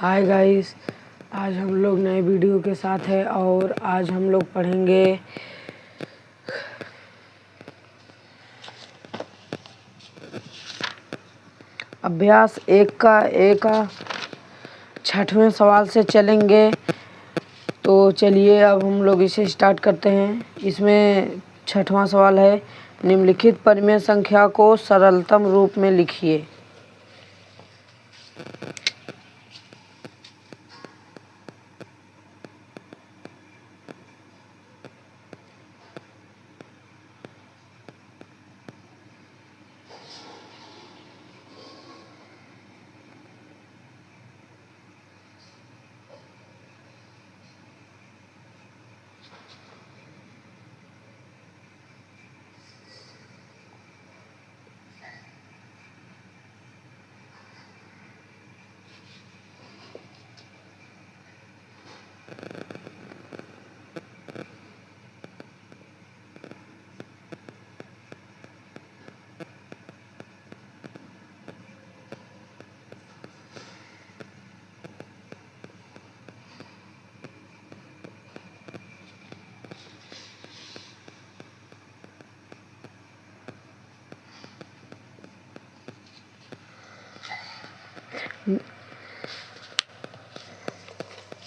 Hi guys, आज हम लोग नए वीडियो के साथ है और आज हम लोग पढ़ेंगे अभ्यास 1 का 6वें सवाल से चलेंगे। तो चलिए अब हम लोग इसे स्टार्ट करते हैं। इसमें 6वां सवाल है, निम्नलिखित परिमेय संख्या को सरलतम रूप में लिखिए।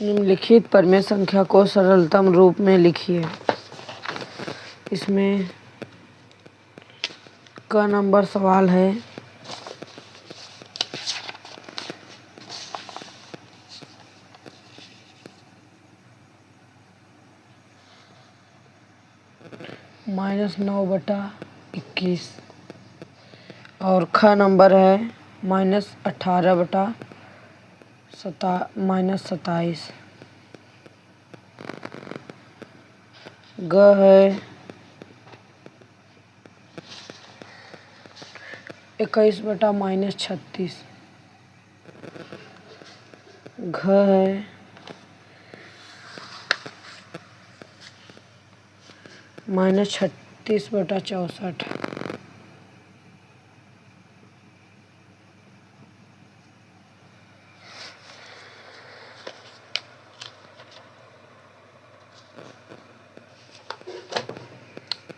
निम्नलिखित परिमेय संख्या को सरलतम रूप में लिखिए। इसमें का नंबर सवाल है। -9/21 और ख नंबर है -18/27। ग है 21/-36। घ है -36/64।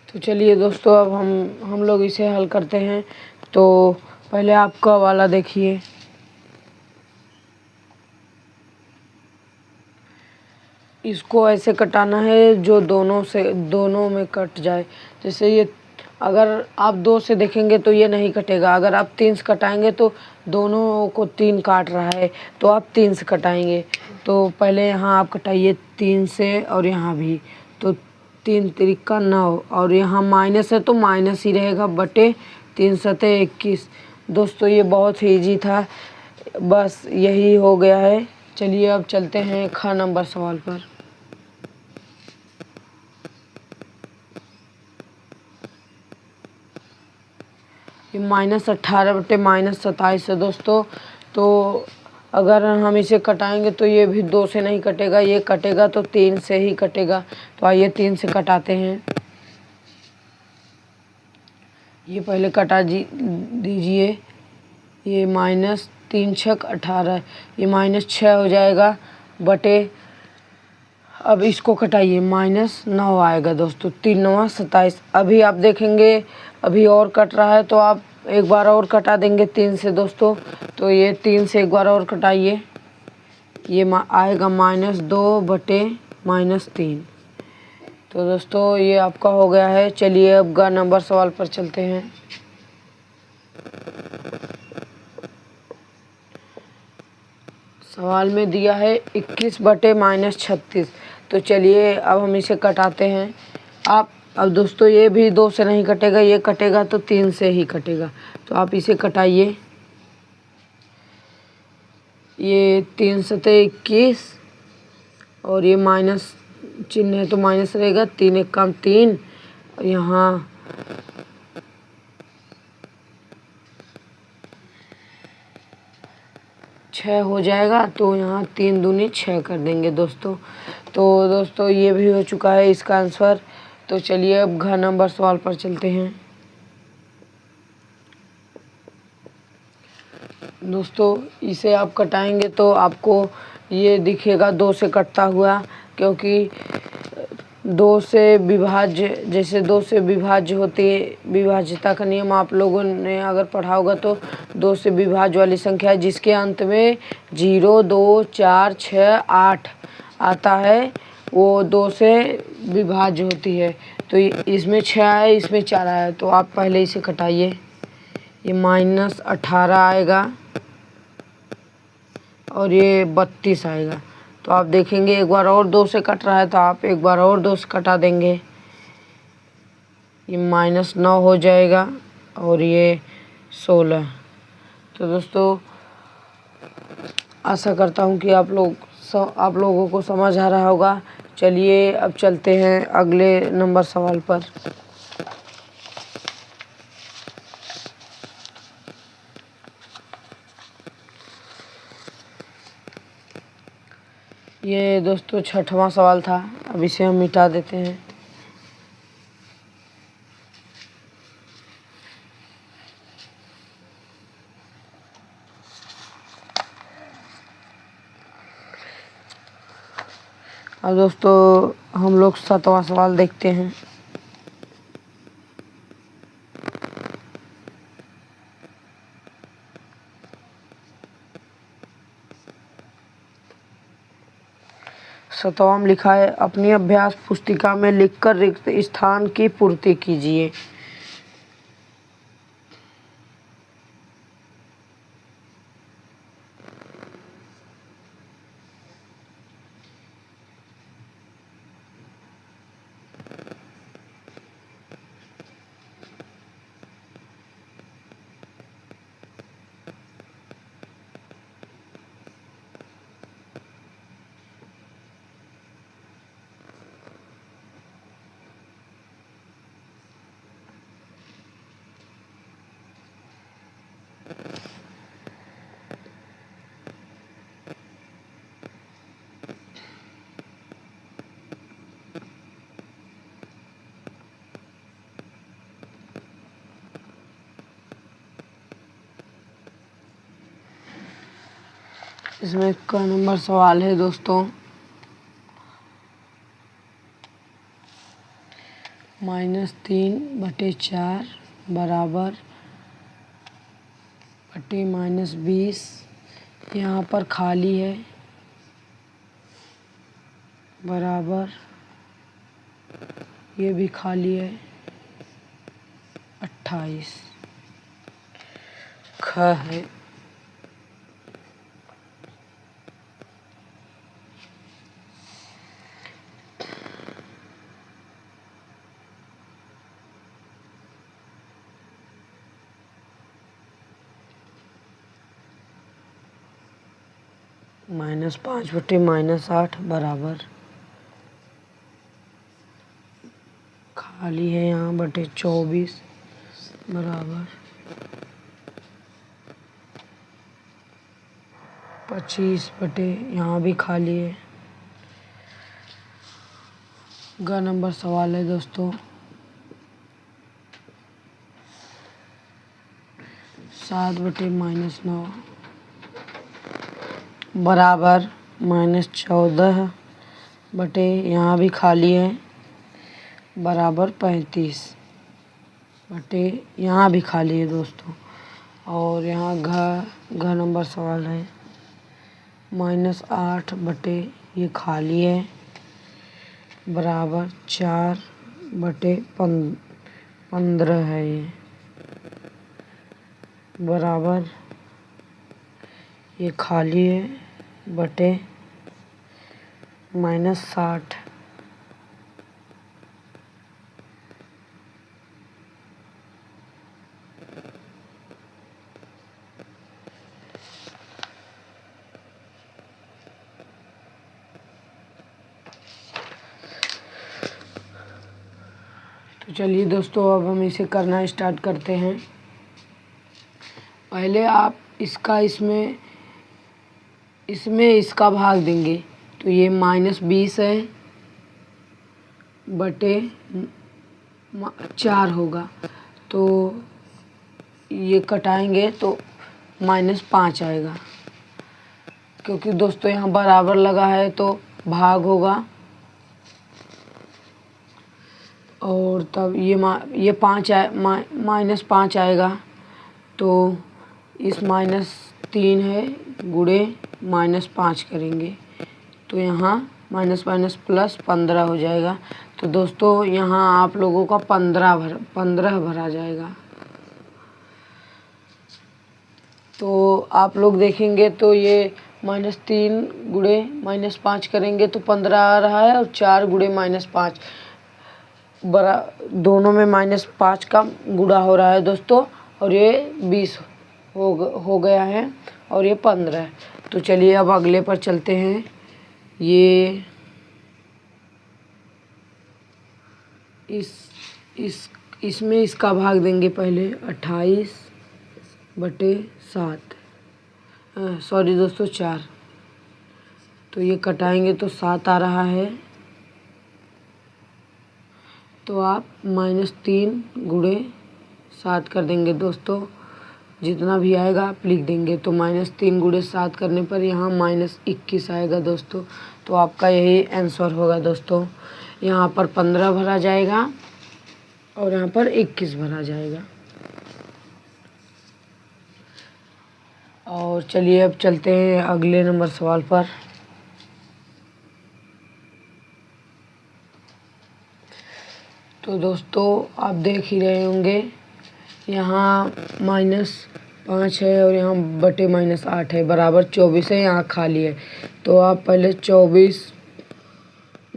तो चलिए दोस्तों, अब हम लोग इसे हल करते हैं। तो पहले आपका वाला देखिए। इसको ऐसे कटाना है जो दोनों में कट जाए। जैसे ये अगर आप 2 से देखेंगे तो ये नहीं कटेगा। अगर आप 3 से कटाएंगे तो दोनों को 3 काट रहा है, तो आप 3 से कटाएंगे। तो पहले यहाँ आप कटाइए 3 से और यहाँ भी। तो 3 त्रिका 9 और यहाँ माइनस है तो माइनस ही रहेगा बटे 3 सते 21। दोस्तों ये बहुत ही ईजी था, बस यही हो गया है। चलिए अब चलते हैं ख नंबर सवाल पर। ये -18/-27 है दोस्तों। तो अगर हम इसे कटाएंगे तो ये भी 2 से नहीं कटेगा, ये कटेगा तो 3 से ही कटेगा। तो आइए 3 से कटाते हैं। ये पहले कटा दीजिए। ये -3 छक 18, ये -6 हो जाएगा बटे, अब इसको कटाइए -9 आएगा दोस्तों। 3 9 27। अभी आप देखेंगे अभी और कट रहा है, तो आप एक बार और कटा देंगे 3 से दोस्तों। तो ये 3 से एक बार और कटाइए, ये आएगा -2 बटे -3। तो दोस्तों ये आपका हो गया है। चलिए अब ग नंबर सवाल पर चलते हैं। सवाल में दिया है 21/-36। तो चलिए अब हम इसे कटाते हैं। अब दोस्तों ये भी 2 से नहीं कटेगा, ये कटेगा तो 3 से ही कटेगा। तो आप इसे कटाइए। ये 3 सते 21 और ये माइनस चिन्ह है तो माइनस रहेगा। 3 1 कम 3, यहाँ 6 हो जाएगा। तो यहाँ 3 दूनी 6 कर देंगे दोस्तों। तो दोस्तों ये भी हो चुका है इसका आंसर। तो चलिए अब घ नंबर सवाल पर चलते हैं। दोस्तों इसे आप कटाएंगे तो आपको ये दिखेगा 2 से कटता हुआ, क्योंकि 2 से विभाज्य, जैसे 2 से विभाज्य होती है, विभाज्यता का नियम आप लोगों ने अगर पढ़ा होगा तो 2 से विभाज्य वाली संख्या है जिसके अंत में 0, 2, 4, 6, 8 आता है, वो 2 से विभाज्य होती है। तो इसमें 6 है, इसमें 4 है, तो आप पहले इसे कटाइए। ये -18 आएगा और ये 32 आएगा। तो आप देखेंगे एक बार और 2 से कट रहा है तो आप एक बार और 2 से कटा देंगे, ये -9 हो जाएगा और ये 16। तो दोस्तों आशा करता हूँ कि आप लोगों को समझ आ रहा होगा। चलिए अब चलते हैं अगले नंबर सवाल पर। ये दोस्तों 6वां सवाल था, अब इसे हम मिटा देते हैं। अब दोस्तों हम लोग 7वां सवाल देखते हैं। सतवां लिखा है, अपनी अभ्यास पुस्तिका में लिखकर रिक्त स्थान की पूर्ति कीजिए। इसमें का नंबर सवाल है दोस्तों -3/4 बराबर बटे -20। यहाँ पर खाली है बराबर, ये भी खाली है 28। ख है -5 बटे -8 बराबर खाली है यहाँ बटे 24 बराबर 25 बटे यहाँ भी खाली है। ग नंबर सवाल है दोस्तों 7 बटे -9 बराबर -14 बटे यहाँ भी खाली है बराबर 35 बटे यहाँ भी खाली है दोस्तों। और यहाँ घ नंबर सवाल है -8 बटे ये खाली है बराबर 4 बटे 15 है ये बराबर ये खाली है बटे -60। तो चलिए दोस्तों अब हम इसे करना स्टार्ट करते हैं। पहले आप इसका इसमें इसका भाग देंगे तो ये -20 है बटे 4 होगा। तो ये कटाएंगे तो -5 आएगा, क्योंकि दोस्तों यहाँ बराबर लगा है तो भाग होगा। और तब ये 5 -5 आएगा, तो इस -3 है गुणे -5 करेंगे तो यहाँ माइनस माइनस प्लस 15 हो जाएगा। तो दोस्तों यहाँ आप लोगों का 15 भरा जाएगा। तो आप लोग देखेंगे तो ये -3 गुणे -5 करेंगे तो 15 आ रहा है, और 4 गुणे -5 दोनों में -5 का गुणा हो रहा है दोस्तों, और ये 20 हो गया है, और ये 15 है। तो चलिए अब अगले पर चलते हैं। ये इसमें इसका भाग देंगे पहले 28/7, सॉरी दोस्तों 4। तो ये कटाएंगे तो 7 आ रहा है, तो आप -3 गुणे 7 कर देंगे दोस्तों, जितना भी आएगा आप लिख देंगे। तो -3 गुणे 7 करने पर यहाँ -21 आएगा दोस्तों। तो आपका यही आंसर होगा दोस्तों। यहाँ पर 15 भरा जाएगा और यहाँ पर 21 भरा जाएगा। और चलिए अब चलते हैं अगले नंबर सवाल पर। तो दोस्तों आप देख ही रहे होंगे, यहाँ -5 है और यहाँ बटे -8 है, बराबर 24 है, यहाँ खाली है। तो आप पहले 24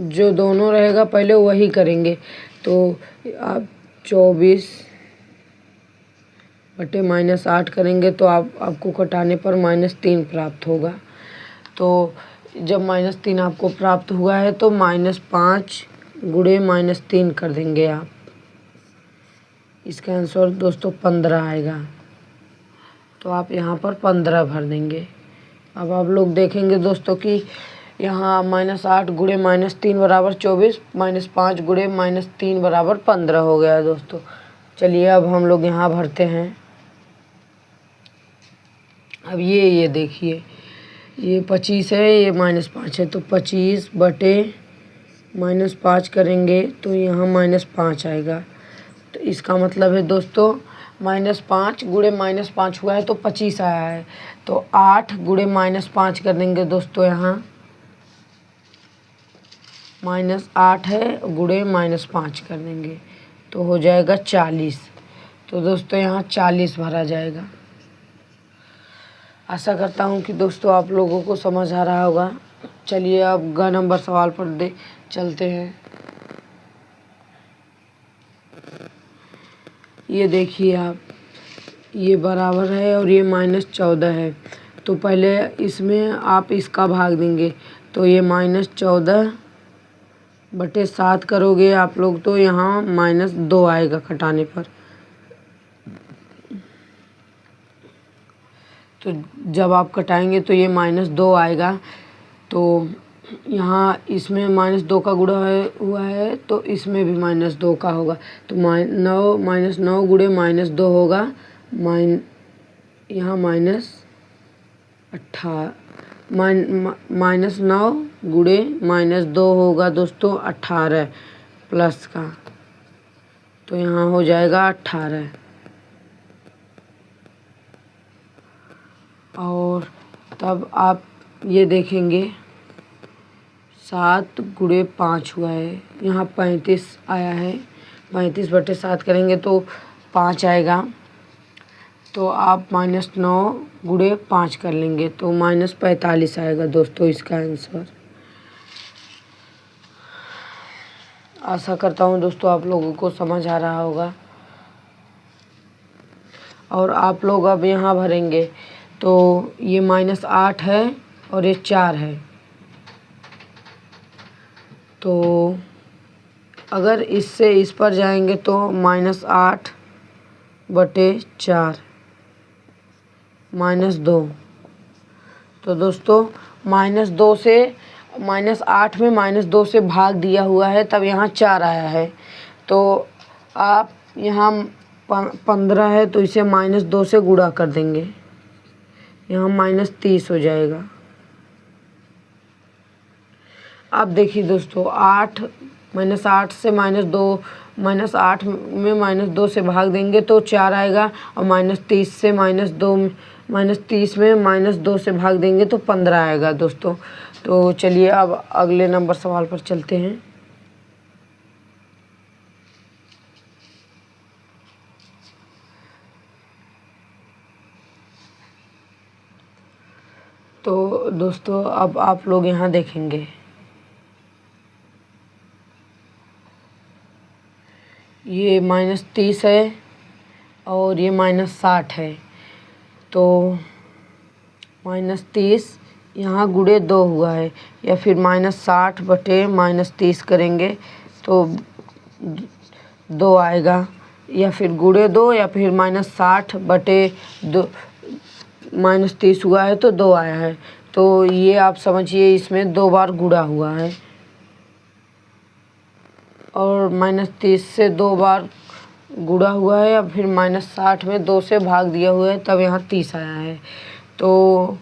जो दोनों रहेगा पहले वही करेंगे। तो आप 24/-8 करेंगे तो आपको कटाने पर -3 प्राप्त होगा। तो जब -3 आपको प्राप्त हुआ है तो -5 गुणे -3 कर देंगे आप। इसका आंसर दोस्तों 15 आएगा। तो आप यहाँ पर 15 भर देंगे। अब आप लोग देखेंगे दोस्तों कि यहाँ -8 गुणे -3 बराबर 24, -5 गुणे -3 बराबर 15 हो गया दोस्तों। चलिए अब हम लोग यहाँ भरते हैं। अब ये देखिए, ये 25 है, ये -5 है, तो 25/-5 करेंगे तो यहाँ -5 आएगा। तो इसका मतलब है दोस्तों -5 गुणे -5 हुआ है तो 25 आया है। तो 8 गुणे -5 कर देंगे दोस्तों, यहाँ -8 है गुणे -5 कर देंगे तो हो जाएगा 40। तो दोस्तों यहाँ 40 भरा जाएगा। आशा करता हूँ कि दोस्तों आप लोगों को समझ आ रहा होगा। चलिए अब ग नंबर सवाल पर चलते हैं। ये देखिए आप, ये बराबर है और ये -14 है। तो पहले इसमें आप इसका भाग देंगे, तो ये -14/7 करोगे आप लोग तो यहाँ -2 आएगा कटाने पर। तो जब आप कटाएंगे तो ये -2 आएगा। तो यहाँ इसमें -2 का गुणा हुआ है तो इसमें भी -2 का होगा। तो -9 गुणे -2 होगा, यहाँ -9 गुणे -2 होगा दोस्तों 18 प्लस का, तो यहाँ हो जाएगा 18। और तब आप ये देखेंगे 7 गुणे 5 हुआ है, यहाँ 35 आया है। 35/7 करेंगे तो 5 आएगा। तो आप -9 गुणे 5 कर लेंगे तो -45 आएगा दोस्तों इसका आंसर। आशा करता हूँ दोस्तों आप लोगों को समझ आ रहा होगा। और आप लोग अब यहाँ भरेंगे तो ये -8 है और ये 4 है। तो अगर इससे इस पर जाएंगे तो -8/4 -2। तो दोस्तों -2 से -8 में -2 से भाग दिया हुआ है, तब यहाँ 4 आया है। तो आप यहाँ 15 है तो इसे -2 से गुणा कर देंगे। यहाँ -30 हो जाएगा। अब देखिए दोस्तों, 8 -8 से -2, -8 में -2 से भाग देंगे तो 4 आएगा, और -30 से -2, -30 में -2 से भाग देंगे तो 15 आएगा दोस्तों। तो चलिए अब अगले नंबर सवाल पर चलते हैं। तो दोस्तों अब आप लोग यहाँ देखेंगे, ये -30 है और ये -60 है। तो -30 यहाँ गुणे 2 हुआ है, या फिर -60 बटे -30 करेंगे तो 2 आएगा, या फिर गुणे 2, या फिर -60 बटे 2, -30 हुआ है तो 2 आया है। तो ये आप समझिए इसमें 2 बार गुणा हुआ है, और -30 से 2 बार गुणा हुआ है, या फिर -60 में 2 से भाग दिया हुआ है, तब यहाँ 30 आया है। तो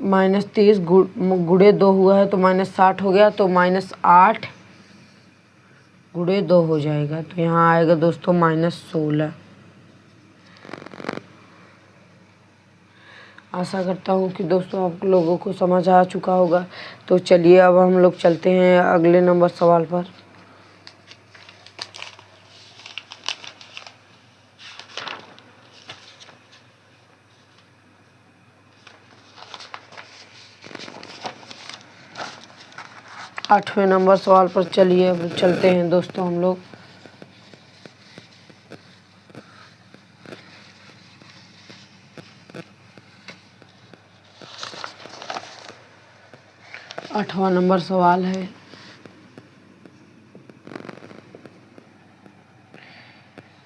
-30 गुणे 2 हुआ है तो -60 हो गया, तो -8 गुणे 2 हो जाएगा, तो यहाँ आएगा दोस्तों -16। आशा करता हूँ कि दोस्तों आप लोगों को समझ आ चुका होगा। तो चलिए अब हम लोग चलते हैं अगले नंबर सवाल पर। आठवें नंबर सवाल पर चलिए अब चलते हैं दोस्तों हम लोग। आठवां नंबर सवाल है,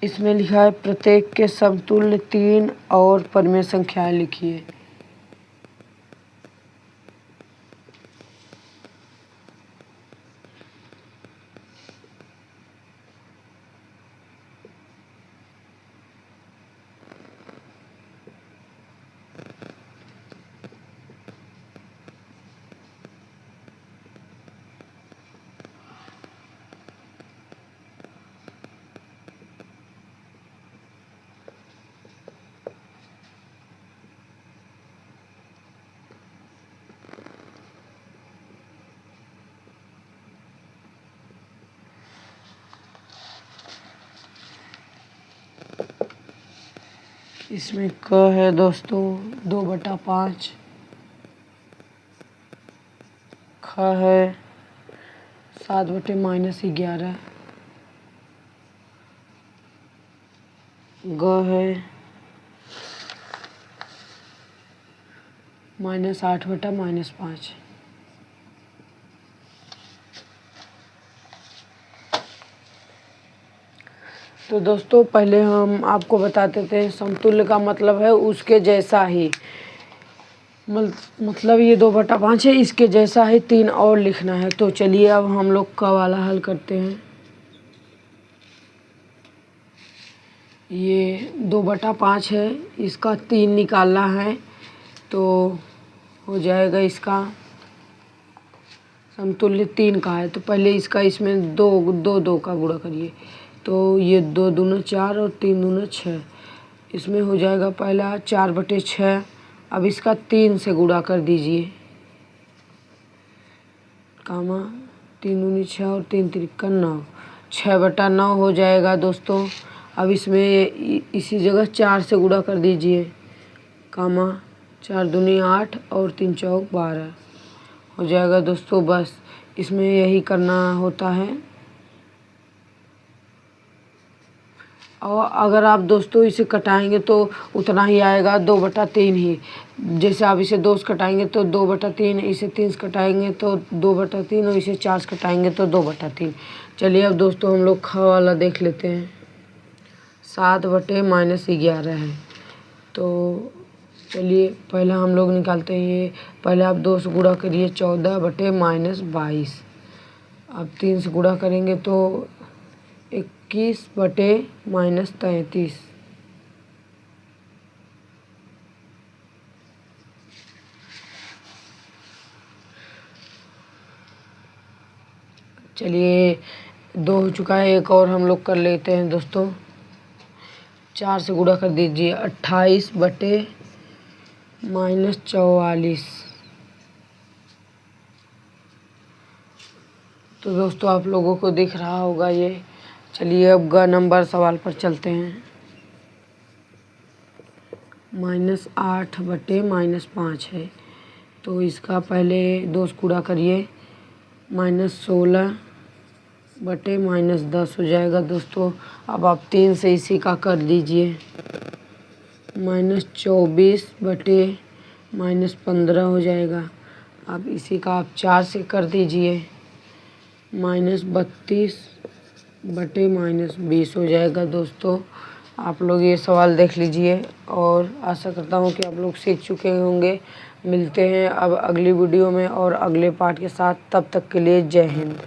इसमें लिखा है प्रत्येक के समतुल्य 3 और परिमेय संख्याएं लिखिए। इसमें क है दोस्तों 2/5, ख है 7 बटे -11, ग है -8 बटा -5। तो दोस्तों पहले हम आपको बता देते हैं, समतुल्य का मतलब है उसके जैसा ही, मतलब ये 2/5 है, इसके जैसा ही 3 और लिखना है। तो चलिए अब हम लोग का वाला हल करते हैं। ये 2/5 है, इसका 3 निकालना है, तो हो जाएगा इसका समतुल्य 3 का है। तो पहले इसका इसमें 2 का गुणा करिए, तो ये 2 दूना 4 और 3 दूना 6, इसमें हो जाएगा पहला 4/6। अब इसका 3 से गुणा कर दीजिए, कामा 3 दूनी 6 और 3 तिरिका 9, 6/9 हो जाएगा दोस्तों। अब इसमें इसी जगह 4 से गुणा कर दीजिए, कामा 4 दूनी 8 और 3 चौक 12 हो जाएगा दोस्तों। बस इसमें यही करना होता है। और अगर आप दोस्तों इसे कटाएंगे तो उतना ही आएगा, 2/3 ही। जैसे आप इसे 2 से कटाएंगे तो 2/3, इसे 3 से कटाएंगे तो 2/3, और इसे 4 से कटाएंगे तो 2/3। चलिए अब दोस्तों हम लोग ख वाला देख लेते हैं। 7 बटे -11 है, तो चलिए पहले हम लोग निकालते हैं ये। पहले आप 2 से गुणा करिए, 14 बटे -22। अब 3 से गुणा करेंगे तो 21 बटे -33। चलिए 2 हो चुका है, एक और हम लोग कर लेते हैं दोस्तों। 4 से गुणा कर दीजिए, 28 बटे -44। तो दोस्तों आप लोगों को दिख रहा होगा ये। चलिए अब ग नंबर सवाल पर चलते हैं। -8 बटे -5 है, तो इसका पहले 2 से गुणा करिए, -16 बटे -10 हो जाएगा दोस्तों। अब आप 3 से इसी का कर दीजिए, -24 बटे -15 हो जाएगा। अब इसी का आप 4 से कर दीजिए, -32 बटे -20 हो जाएगा दोस्तों। आप लोग ये सवाल देख लीजिए और आशा करता हूँ कि आप लोग सीख चुके होंगे। मिलते हैं अब अगली वीडियो में और अगले पार्ट के साथ, तब तक के लिए जय हिंद।